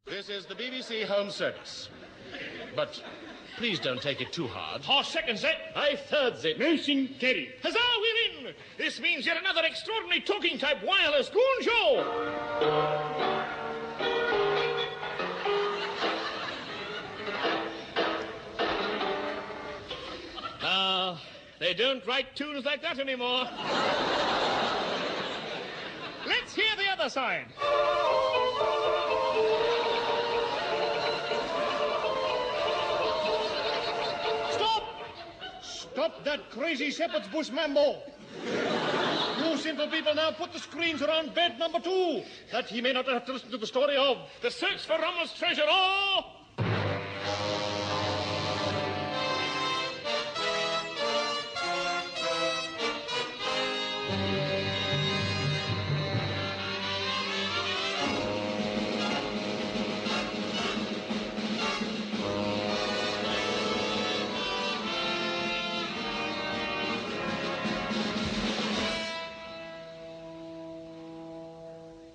This is the BBC Home Service. But please don't take it too hard. Half seconds, eh? I thirds it. Motion carried. Huzzah, we're in! This means yet another extraordinary talking type wireless Goon Show! They don't write tunes like that anymore. Let's hear the other side. Stop! Stop that crazy shepherd's bush mambo. You simple people now put the screens around bed number 2, that he may not have to listen to the story of the search for Rommel's treasure. Oh!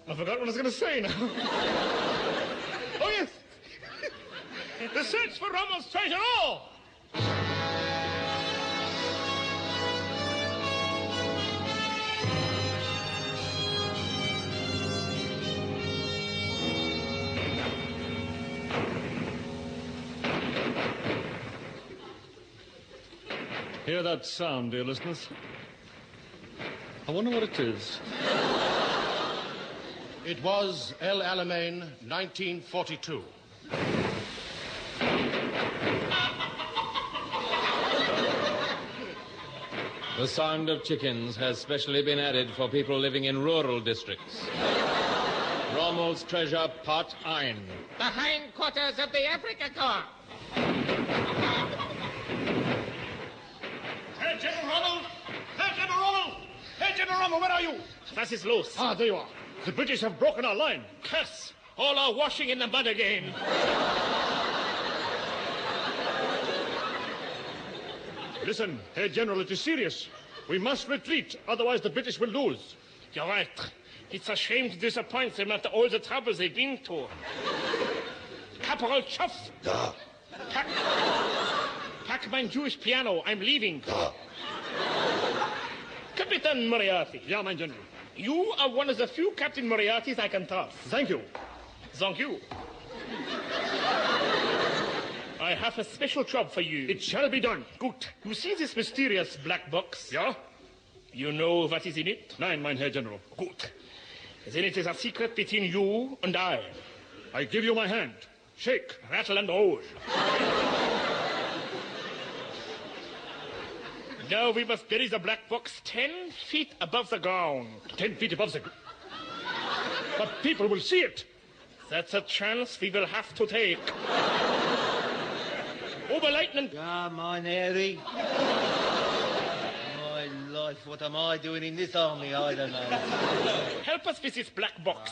I forgot what I was going to say now. Oh, yes. The search for Rommel's treasure. Oh! Hear that sound, dear listeners? I wonder what it is. It was El Alamein, 1942. The sound of chickens has specially been added for people living in rural districts. Rommel's treasure, Part 1. The hindquarters of the Africa Corps. Herr General Rommel! Herr General Rommel! Herr General Rommel, where are you? Was ist los? Ah, there you are. The British have broken our line. Curse! All our washing in the mud again. Listen, Herr General, it is serious. We must retreat, otherwise the British will lose. You're right. It's a shame to disappoint them after all the troubles they've been to. Caporal Chuff! Da. Pack my Jewish piano. I'm leaving. Da. Captain Moriarty. Ja, mein General. You are one of the few Captain Moriartys I can trust. Thank you. Thank you. I have a special job for you. It shall be done. Good. You see this mysterious black box? Ja? You know what is in it? Nein, mein Herr General. Good. Then it is a secret between you and I. I give you my hand. Shake. Rattle and roll. Now we must bury the black box 10 feet above the ground. 10 feet above the ground. But people will see it. That's a chance we will have to take. Oberleutnant. Ja, mein Harry. My life, what am I doing in this army? I don't know. Help us with this black box.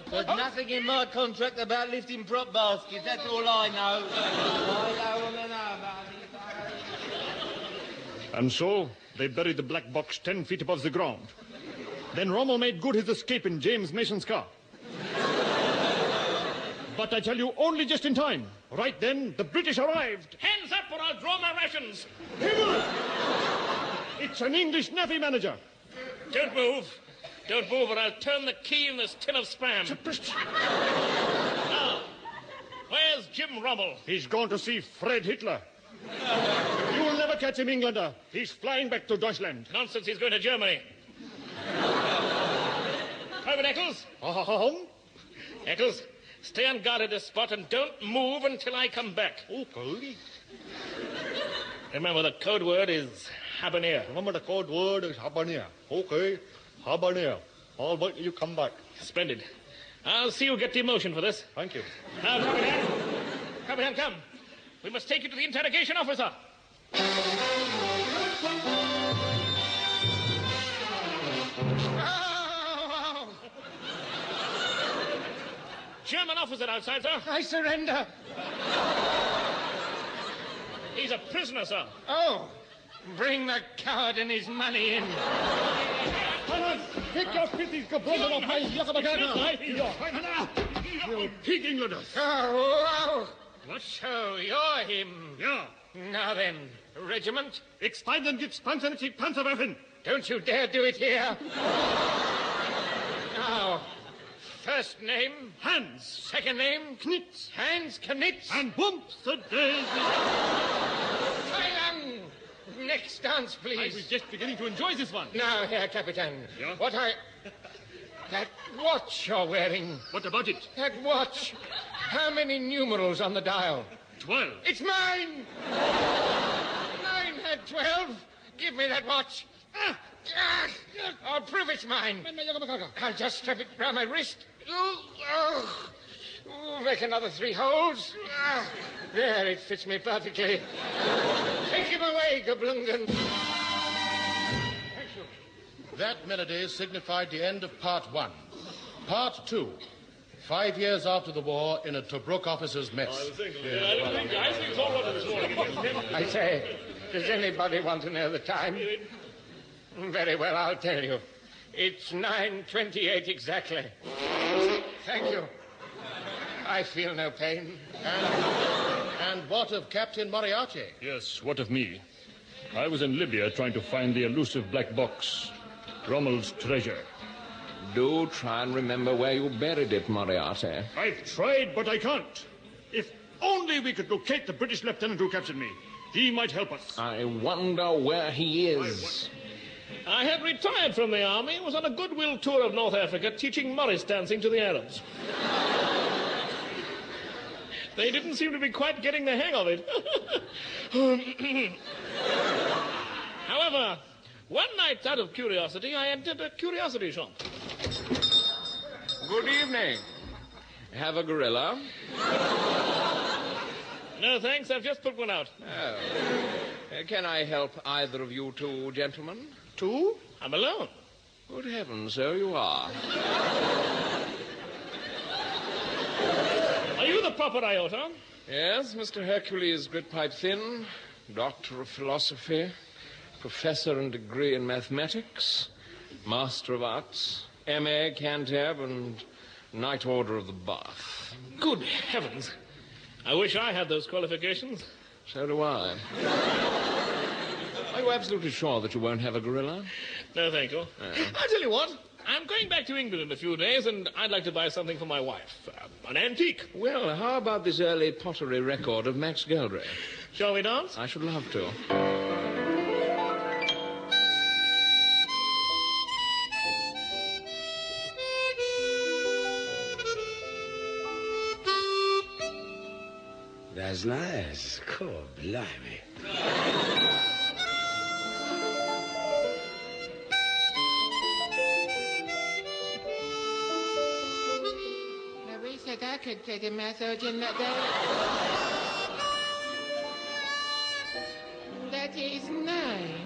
There's nothing in my contract about lifting prop baskets. That's all I know. I don't want to know about it. And so, they buried the black box 10 feet above the ground. Then Rommel made good his escape in James Mason's car. But I tell you, only just in time. Right then, the British arrived. Hands up or I'll draw my rations. It's an English Navy manager. Don't move. Don't move or I'll turn the key in this tin of spam. Now, where's Jim Rommel? He's gone to see Fred Hitler. You'll never catch him, Englander. He's flying back to Deutschland. Nonsense, he's going to Germany. Private Eccles? Eccles, stay on guard at this spot and don't move until I come back. Okay. Remember, the code word is habanero. Remember, the code word is habanero. Okay, habanero. I'll wait till you come back. Splendid. I'll see you get the emotion for this. Thank you. Now, Capitan. Capitan, come. We must take you to the interrogation officer. German officer outside, sir. I surrender. He's a prisoner, sir. Oh, Bring the coward and his money in. Take your filthy gabrumble off my yakabagana. You pig Englander. Oh, what? So you're him. Yeah. Now then, regiment? Ik Steinen gibt's Panzernitzig Panzerwaffen. Don't you dare do it here. Now, first name? Hans. Second name? Knitz. Hans Knitz. And bumps the daisy. Silence! Next dance, I please. was just beginning to enjoy this one. Now, Herr Capitan. Yeah? That watch you're wearing. What about it? That watch. How many numerals on the dial? 12. It's mine! 9 had 12. Give me that watch. I'll prove it's mine. I'll just strap it round my wrist. Make another 3 holes. There, it fits me perfectly. Take him away, Gablungen. Thank you. That melody signified the end of Part 1. Part 2. 5 years after the war in a Tobruk officer's mess. I say, does anybody want to know the time? Very well, I'll tell you. It's 9:28 exactly. Thank you. I feel no pain. And what of Captain Moriarty? Yes, what of me? I was in Libya trying to find the elusive black box, Rommel's treasure. Do try and remember where you buried it, Moriarty. I've tried, but I can't. If only we could locate the British lieutenant who captured me. He might help us. I wonder where he is. I had retired from the army and was on a goodwill tour of North Africa teaching Morris dancing to the Arabs. They didn't seem to be quite getting the hang of it. However, one night, out of curiosity, I entered a curiosity shop. Good evening. Have a gorilla? No, thanks. I've just put one out. Oh. Can I help either of you two gentlemen? 2? I'm alone. Good heavens, so you are. Are you the proper iota? Yes, Mr. Hercules Gritpipe Thin, Doctor of Philosophy, Professor and degree in Mathematics, Master of Arts, M.A. Cantab, and Knight Order of the Bath. Good heavens. I wish I had those qualifications. So do I. Are you absolutely sure that you won't have a gorilla? No, thank you. I'll tell you what. I'm going back to England in a few days, and I'd like to buy something for my wife. An antique. Well, how about this early pottery record of Max Geldray? Shall we dance? I should love to. That's nice. Cool, blimey. We said I could take a massage in that day. That is nice.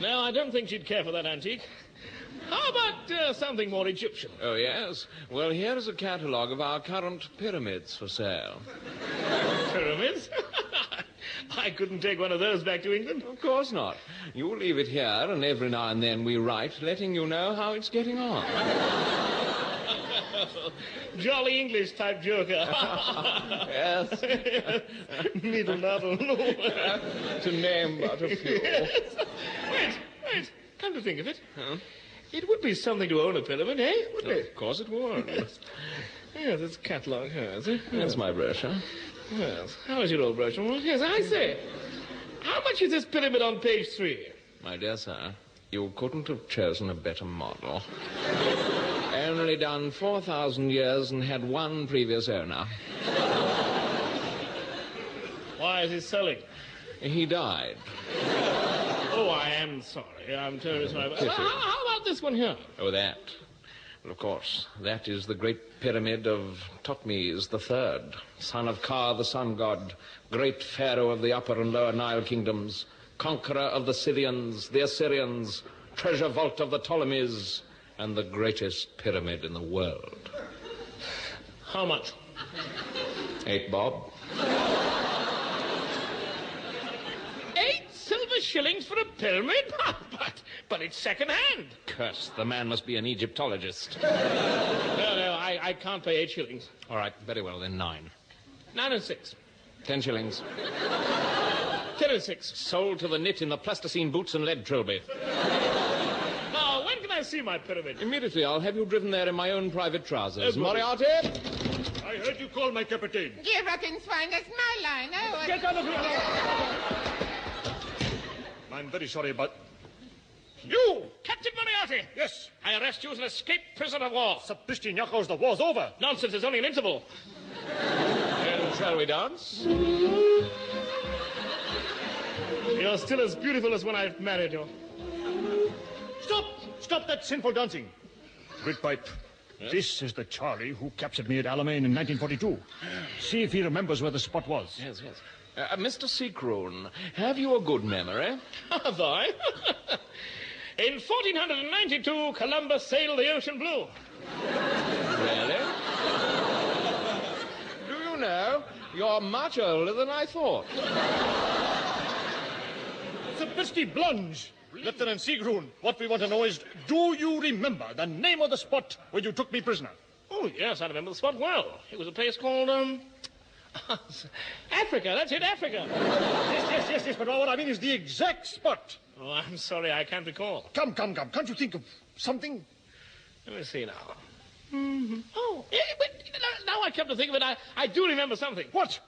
No, I don't think she'd care for that antique. How about something more Egyptian? Oh, yes? Well, here is a catalogue of our current pyramids for sale. Pyramids? I couldn't take one of those back to England. Of course not. You leave it here, and every now and then we write, letting you know how it's getting on. Jolly English type joker. Yes. Needle naddle. To name but a few. Yes. Wait. Come to think of it. Huh? It would be something to own a pyramid, eh? Wouldn't it? Of course it would. Yes, it's a catalogue here, is it? That's my brochure. Yes. How is your old brochure? Well, yes, I say. How much is this pyramid on page 3? My dear sir, you couldn't have chosen a better model. Only done 4,000 years and had one previous owner. Why is he selling? He died. Oh, I am sorry. I'm terribly sorry. How about this one here? Oh, that. Well, of course, that is the great pyramid of Thutmose III, son of Ka, the sun god, great pharaoh of the upper and lower Nile kingdoms, conqueror of the Scythians, the Assyrians, treasure vault of the Ptolemies, and the greatest pyramid in the world. How much? 8 bob. 8 silver shillings for a pyramid? But it's second-hand. Curse, the man must be an Egyptologist. No, I can't pay 8 shillings. All right, very well, then 9. 9 and 6. 10 shillings. 10 and 6. Sold to the knit in the plasticine boots and lead trilby. Now, when can I see my pyramid? Immediately, I'll have you driven there in my own private trousers. Moriarty? I heard you call my captain. You reckon, swine, that's my line, oh? Get out of here! I'm very sorry, but... You, Captain Moriarty! Yes. I arrest you as an escaped prisoner of war. Sapristi Nyakos, the war's over. Nonsense, there's only an interval. And shall we dance? You're still as beautiful as when I married you. Stop that sinful dancing. Gridpipe, yes? This is the Charlie who captured me at Alamein in 1942. See if he remembers where the spot was. Yes. Mr. Seacroon, have you a good memory? Have I? In 1492, Columbus sailed the ocean blue. Really? Do you know, you're much older than I thought. Sapristi Blunge. Lieutenant Seagroon, what we want to know is, do you remember the name of the spot where you took me prisoner? Oh, yes, I remember the spot well. It was a place called, Africa. That's it, Africa. Yes, but what I mean is the exact spot. Oh, I'm sorry, I can't recall. Come. Can't you think of something? Let me see now. Mm-hmm. Oh, yeah, but now I come to think of it, I do remember something. What?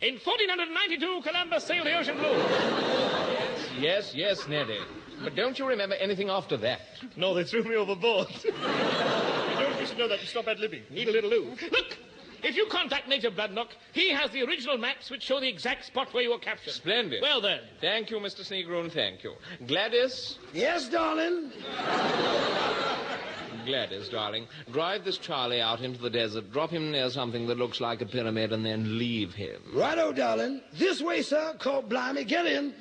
In 1492, Columbus sailed the ocean blue. Yes, Neddy. But don't you remember anything after that? No, they threw me overboard. You don't wish to know that you stop at living. Need a little loo. Look, if you contact Major Bladnock, he has the original maps which show the exact spot where you were captured. Splendid. Well, then. Thank you, Mr. Seagroon, thank you. Gladys? Yes, darling? Gladys, darling, drive this Charlie out into the desert, drop him near something that looks like a pyramid, and then leave him. Righto, darling. This way, sir. Call blimey. Get in.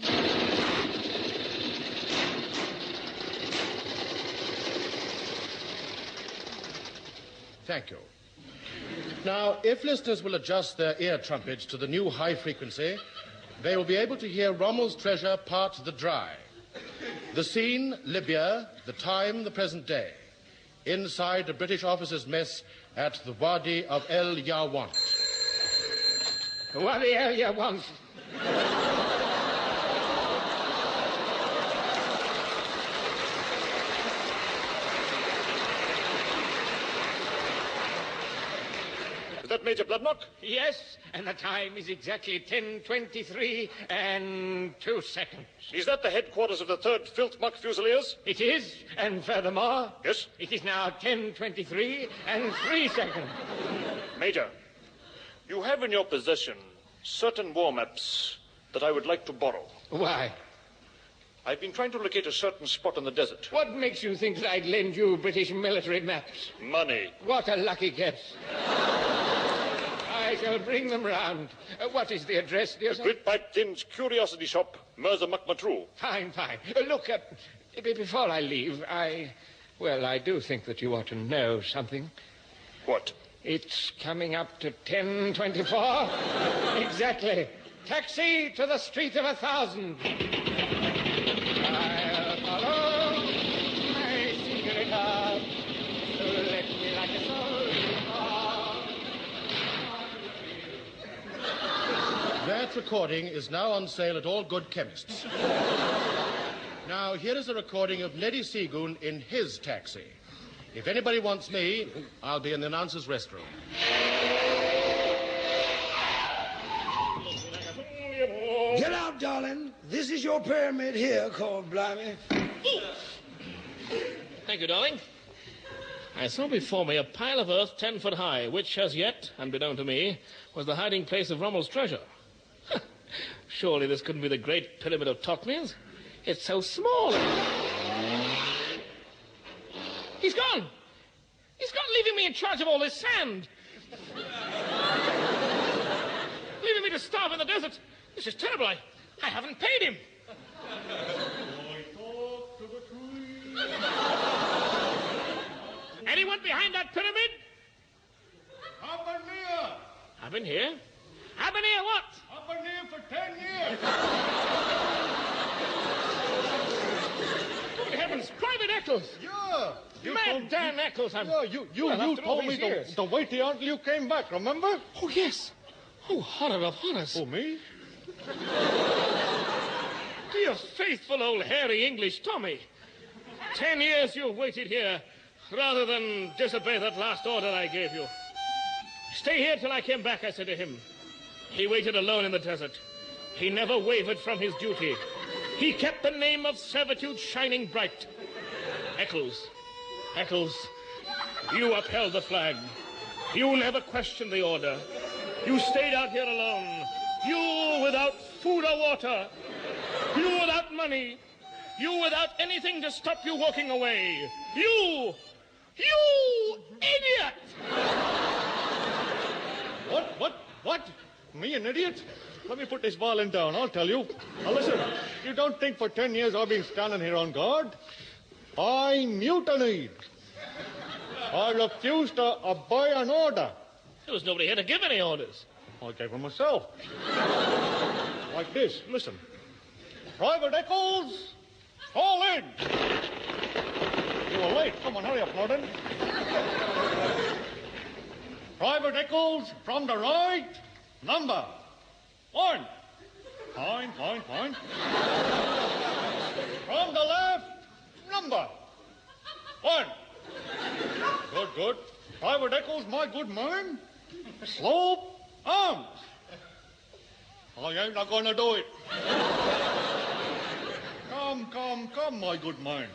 Thank you. Now, if listeners will adjust their ear trumpets to the new high frequency, they will be able to hear Rommel's treasure part the dry. The scene, Libya. The time, the present day. Inside a British officer's mess at the Wadi of El Yawant. Wadi El Yawant. that Major Bloodnock? Yes, and the time is exactly 10:23 and 2 seconds. Is that the headquarters of the 3rd Filth Muck Fusiliers? It is, and furthermore... Yes? It is now 10:23 and 3 seconds. Major, you have in your possession certain war maps that I would like to borrow. Why? I've been trying to locate a certain spot in the desert. What makes you think that I'd lend you British military maps? Money. What a lucky guess. I shall bring them round. What is the address, dear sir? Gritpipe Thin's Curiosity Shop, Mirza Makmatru. Fine, fine. Look, before I leave, I do think that you ought to know something. What? It's coming up to 10:24. Exactly. Taxi to the Street of 1,000. I'll follow my senorita, who left me like a soldier. That recording is now on sale at all good chemists. Now, here is a recording of Neddy Seagoon in his taxi. If anybody wants me, I'll be in the announcer's restroom. Get out, darling. This is your pyramid here, called Blimey. Thank you, darling. I saw before me a pile of earth 10 foot high, which as yet, unbeknown to me, was the hiding place of Rommel's treasure. Surely this couldn't be the great pyramid of Ptolemy's. It's so small. He's gone. He's gone, leaving me in charge of all this sand. Leaving me to starve in the desert. This is terrible. I haven't paid him. Anyone behind that pyramid? I've been here. I've been here. I've been here what? I've been here for 10 years. Good heavens, Private Eccles. Yeah. Mad Dan Eccles. Yeah, you told me to wait here until you came back, remember? Oh, yes. Oh, horror of horrors. Oh, me? Dear faithful old hairy English Tommy. 10 years you've waited here rather than disobey that last order I gave you. Stay here till I came back, I said to him. He waited alone in the desert. He never wavered from his duty. He kept the name of servitude shining bright. Eccles, you upheld the flag. You never questioned the order. You stayed out here alone. You without food or water. You without money. You without anything to stop you walking away. You idiot! What? Me, an idiot? Let me put this violin down, I'll tell you. Now listen, you don't think for 10 years I've been standing here on guard? I mutinied. I refused to obey an order. There was nobody here to give any orders. I gave them myself. Like this, listen. Private Eccles, fall in. You were late. Come on, hurry up, Norton. Private Eccles, from the right, number 1. Fine. From the left, number 1. Good. Private Eccles, my good man. Slope arms. I ain't not gonna do it. Come, my good man.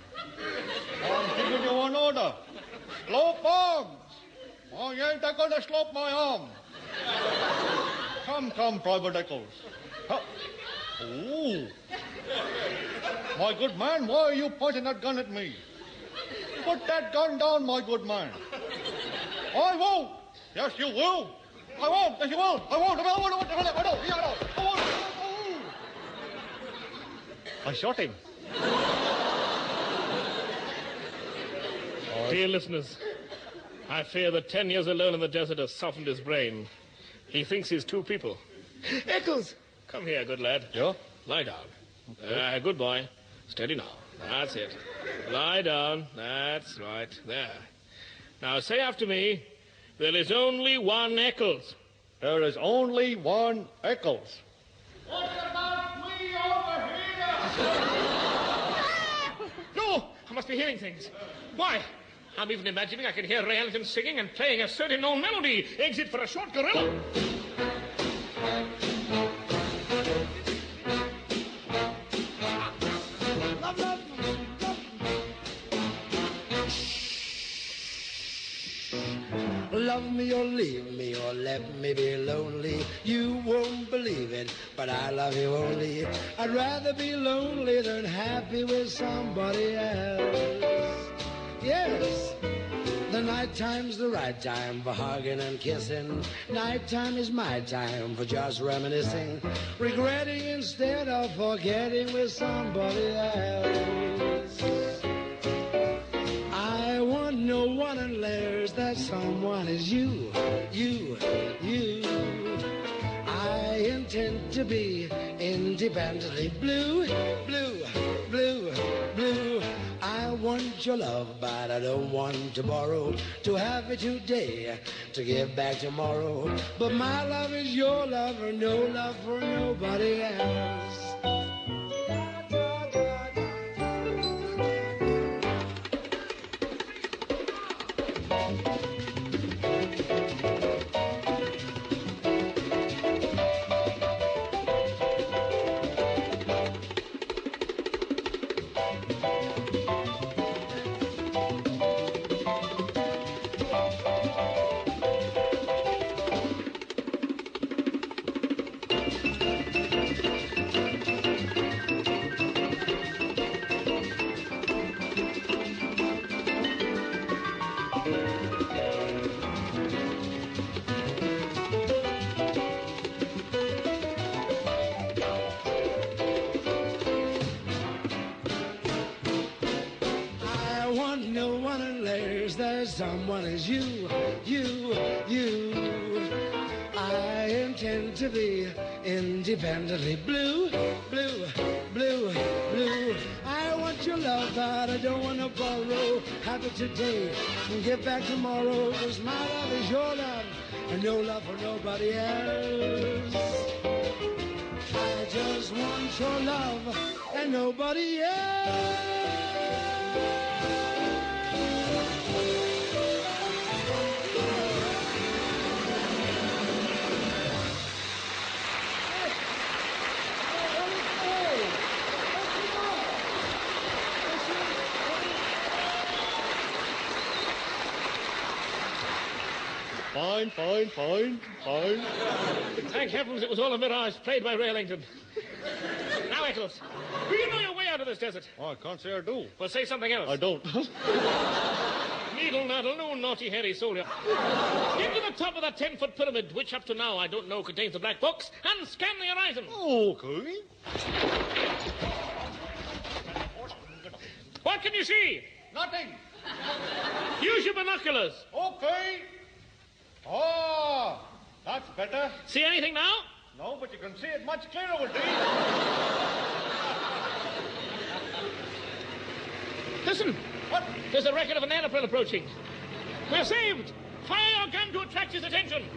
I'm giving you an order. Slope arms. I ain't not gonna slope my arm. Come, Private Eccles. Ooh. My good man, why are you pointing that gun at me? Put that gun down, my good man. I won't. Yes, you will. I won't. Yes, you will. I won't. I shot him. Dear listeners, I fear that 10 years alone in the desert has softened his brain. He thinks he's two people. Eccles! Come here, good lad. Yeah? Lie down. Good boy. Steady now. That's it. Lie down. That's right. There. Now say after me, there is only one Eccles. There is only one Eccles. What about me over here? No! I must be hearing things. Why? I'm even imagining I can hear Ray Ellington singing and playing a certain known melody. Exit for a short gorilla. Love me or leave me or let me be lonely. You won't believe it, but I love you only. I'd rather be lonely than happy with somebody else. Yes, the night time's the right time for hugging and kissing. Nighttime is my time for just reminiscing, regretting instead of forgetting with somebody else. I want no one unless that someone is you, you, you. I intend to be independently blue, blue, blue, blue. I want your love, but I don't want to borrow. To have it today, to give back tomorrow. But my love is your love, or no love for nobody else. Someone is you, you, you. I intend to be independently blue, blue, blue, blue. I want your love, but I don't want to borrow. Have it today and give back tomorrow. 'Cause my love is your love and no love for nobody else. I just want your love and nobody else. Fine, fine, fine, fine. Thank heavens it was all a mirage played by Ray Ellington. Now, Eccles, do you know your way out of this desert? Oh, I can't say I do. Well, say something else. I don't. Needle, naddle, no naughty, hairy soldier. Get to the top of that 10-foot pyramid, which up to now I don't know contains the black box, and scan the horizon. Okay. What can you see? Nothing. Use your binoculars. Okay. Oh, that's better. See anything now? No, but you can see it much clearer with these. Listen. What? There's a record of an aeroplane approaching. We're saved. Fire your gun to attract his attention.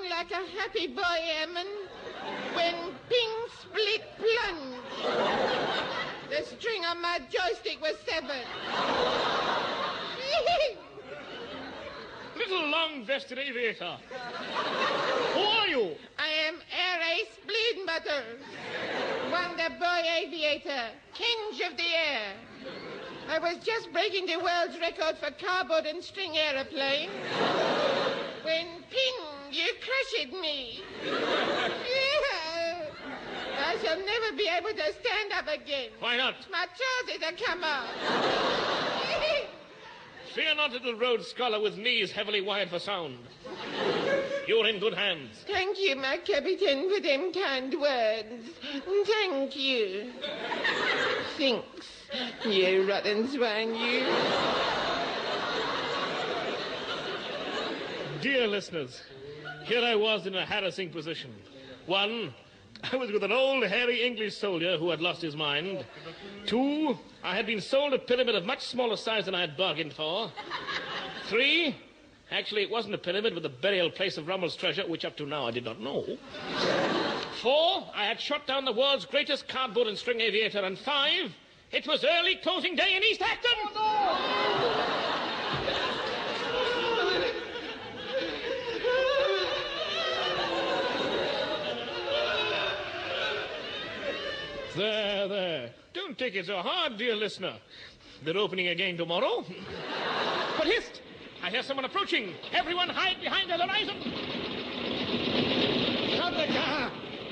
Like a happy boy, Eamon, when ping split plunge. The string on my joystick was severed. Little long-vested aviator. Who are you? I am Air Ace Bleedbutters, Wonder Boy Aviator, King of the Air. I was just breaking the world's record for cardboard and string aeroplane when ping, you crushed me. I shall never be able to stand up again. Why not? My trousers are come off. Fear not, little Rhodes Scholar with knees heavily wired for sound. You're in good hands. Thank you, my captain, for them kind words. Thank you. Thanks, you rotten swine, you. Dear listeners, here I was in a harassing position. One, I was with an old, hairy English soldier who had lost his mind. Two, I had been sold a pyramid of much smaller size than I had bargained for. Three, actually, it wasn't a pyramid, but the burial place of Rommel's treasure, which up to now I did not know. Four, I had shot down the world's greatest cardboard and string aviator. And five, it was early closing day in East Acton. Oh, no! There. Don't take it so hard, dear listener. They're opening again tomorrow. But hist! I hear someone approaching. Everyone hide behind the horizon. Stop the car!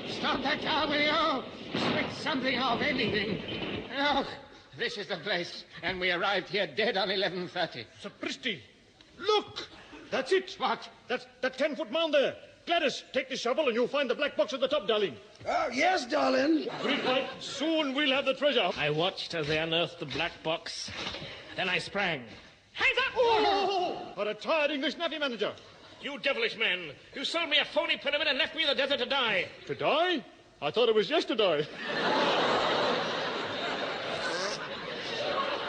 Stop the car, will you? Switch something off, anything. Oh, this is the place. And we arrived here dead on 11:30. Sapristi! Look! That's it. What? That's that 10-foot mound there. Gladys, take the shovel and you'll find the black box at the top, darling. Oh, yes, darling. Green pipe, soon we'll have the treasure. I watched as they unearthed the black box. Then I sprang. Hands up! Oh! A retired English Navy manager. You devilish men! You sold me a phony pyramid and left me in the desert to die. To die? I thought it was yesterday.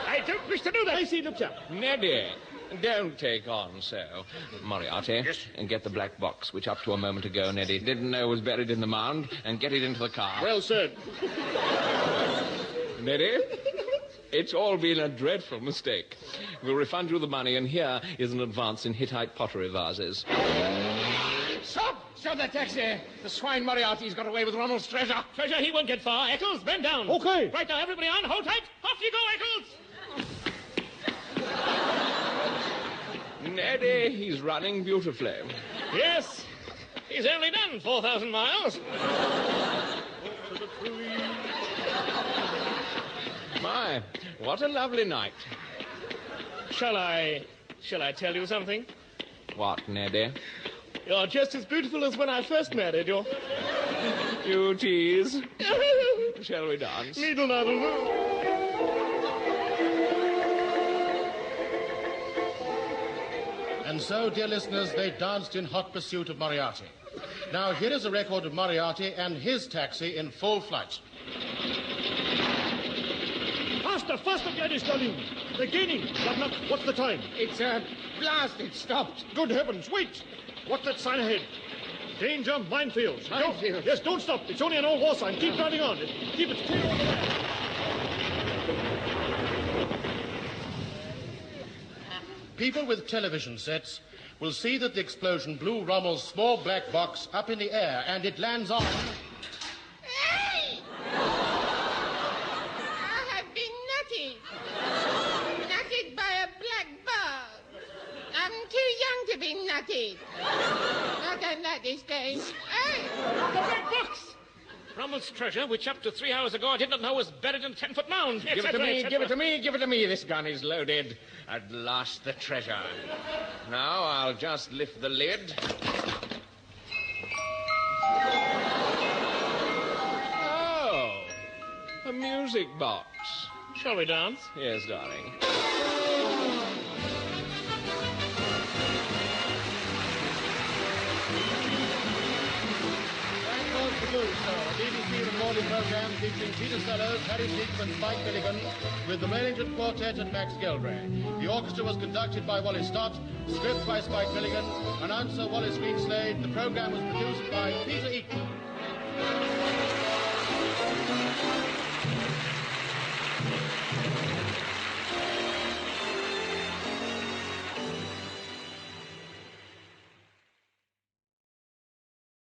I don't wish to do that. I see, look, chap. Neddy, don't take on so. Moriarty, Yes? and get the black box, which up to a moment ago Neddy didn't know was buried in the mound, and get it into the car. Well said. Neddy, it's all been a dreadful mistake. We'll refund you the money, and here is an advance in Hittite pottery vases. Stop! Stop that taxi! The swine Moriarty's got away with Rommel's treasure. Treasure, he won't get far. Eccles, bend down. Okay. Right now, everybody on. Hold tight. Off you go, Eccles. Neddy, he's running beautifully. Yes. He's only done 4,000 miles. My, what a lovely night. Shall I tell you something? What, Neddy? You're just as beautiful as when I first married you. You tease. Shall we dance? Needle noddle. And so, dear listeners, they danced in hot pursuit of Moriarty. Now, here is a record of Moriarty and his taxi in full flight. Faster, faster, Gladys, darling. They're gaining. But what's the time? It's blast. It stopped. Good heavens, wait. What's that sign ahead? Danger, minefields. Minefields? Yes, don't stop. It's only an old war sign. Keep driving on. Keep it clear over there. People with television sets will see that the explosion blew Rommel's small black box up in the air, and it lands on... Hey! I have been nutted. Nutted by a black bug. I'm too young to be nutted. Not on that this time. Hey! The black box! Rommel's treasure, which up to 3 hours ago I did not know was buried in a 10-foot mound. Give it to me, give it to me, give it to me. This gun is loaded. At last, the treasure. Now I'll just lift the lid. Oh, a music box. Shall we dance? Yes, darling. The Goon Show, a BBC recorded program featuring Peter Sellers, Harry Seeks and Spike Milligan, with the Wellington Quartet and Max Gilray. The orchestra was conducted by Wally Stott, script by Spike Milligan, announcer Wallace Greenslade. The program was produced by Peter Eaton.